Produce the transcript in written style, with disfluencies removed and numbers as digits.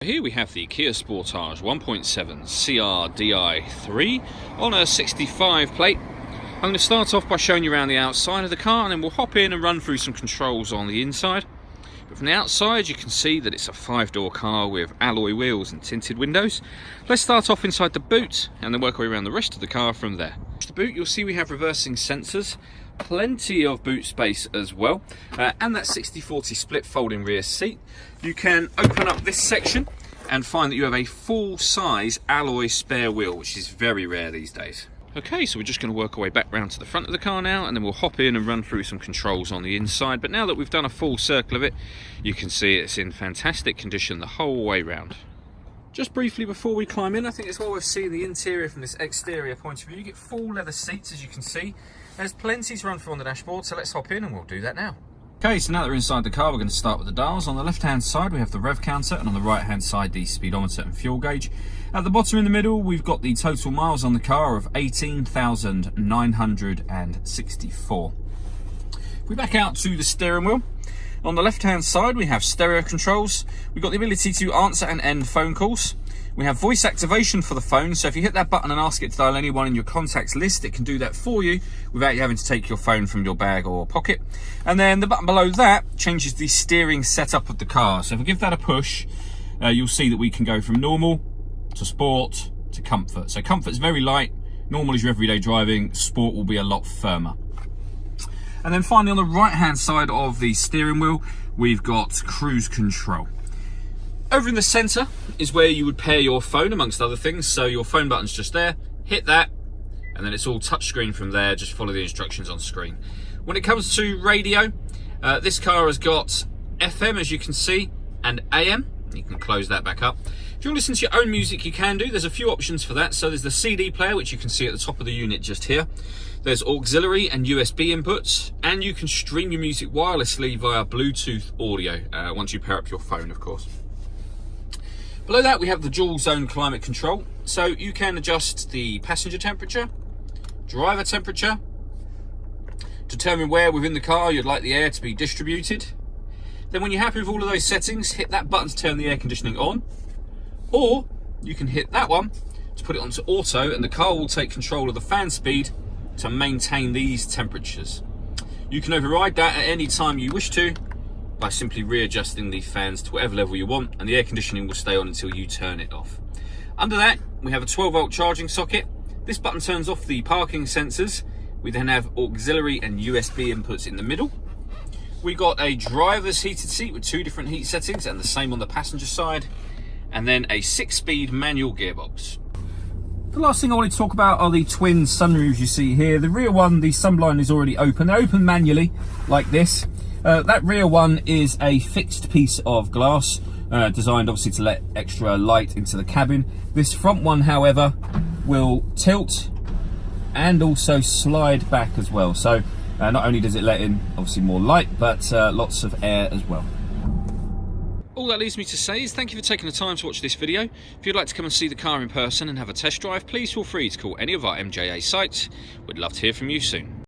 Here we have the Kia Sportage 1.7 CRDi3 on a 65 plate. I'm going to start off by showing you around the outside of the car, and then we'll hop in and run through some controls on the inside. But from the outside you can see that it's a 5-door car with alloy wheels and tinted windows. Let's start off inside the boot and then work our way around the rest of the car from there. The boot, you'll see we have reversing sensors, plenty of boot space as well, and that 60/40 split folding rear seat. You can open up this section and find that you have a full-size alloy spare wheel, which is very rare these days. Okay, so we're just going to work our way back round to the front of the car now, and then we'll hop in and run through some controls on the inside. But now that we've done a full circle of it, you can see it's in fantastic condition the whole way round. Just briefly before we climb in, I think it's well worth seeing the interior from this exterior point of view. You get full leather seats, as you can see. There's plenty to run through on the dashboard, so let's hop in and we'll do that now. Okay, so now that we're inside the car, we're going to start with the dials. On the left-hand side, we have the rev counter, and on the right-hand side, the speedometer and fuel gauge. At the bottom in the middle, we've got the total miles on the car of 18,964. If we back out to the steering wheel, on the left-hand side, we have stereo controls. We've got the ability to answer and end phone calls. We have voice activation for the phone, so if you hit that button and ask it to dial anyone in your contacts list, it can do that for you without you having to take your phone from your bag or pocket. And then the button below that changes the steering setup of the car. So if we give that a push, you'll see that we can go from normal to sport to comfort. So comfort's very light, normal is your everyday driving, sport will be a lot firmer. And then finally on the right hand side of the steering wheel, we've got cruise control. Over in the centre is where you would pair your phone, amongst other things. So your phone button's just there, hit that, and then it's all touchscreen from there. Just follow the instructions on screen. When it comes to radio, this car has got FM, as you can see, and AM. You can close that back up. If you want to listen to your own music, you can do. There's a few options for that. So there's the CD player, which you can see at the top of the unit just here. There's auxiliary and USB inputs, and you can stream your music wirelessly via Bluetooth audio, once you pair up your phone, of course. Below that, we have the dual zone climate control. So you can adjust the passenger temperature, driver temperature, determine where within the car you'd like the air to be distributed. Then when you're happy with all of those settings, hit that button to turn the air conditioning on, or you can hit that one to put it onto auto, and the car will take control of the fan speed to maintain these temperatures. You can override that at any time you wish to by simply readjusting the fans to whatever level you want, and the air conditioning will stay on until you turn it off. Under that, we have a 12-volt charging socket. This button turns off the parking sensors. We then have auxiliary and USB inputs in the middle. We got a driver's heated seat with 2 different heat settings, and the same on the passenger side, and then a 6-speed manual gearbox. The last thing I want to talk about are the twin sunroofs you see here. The rear one, the sunblind is already open. They're open manually, like this. That rear one is a fixed piece of glass, designed obviously to let extra light into the cabin. This front one, however, will tilt and also slide back as well. So not only does it let in obviously more light, but lots of air as well. All that leaves me to say is thank you for taking the time to watch this video. If you'd like to come and see the car in person and have a test drive, please feel free to call any of our MJA sites. We'd love to hear from you soon.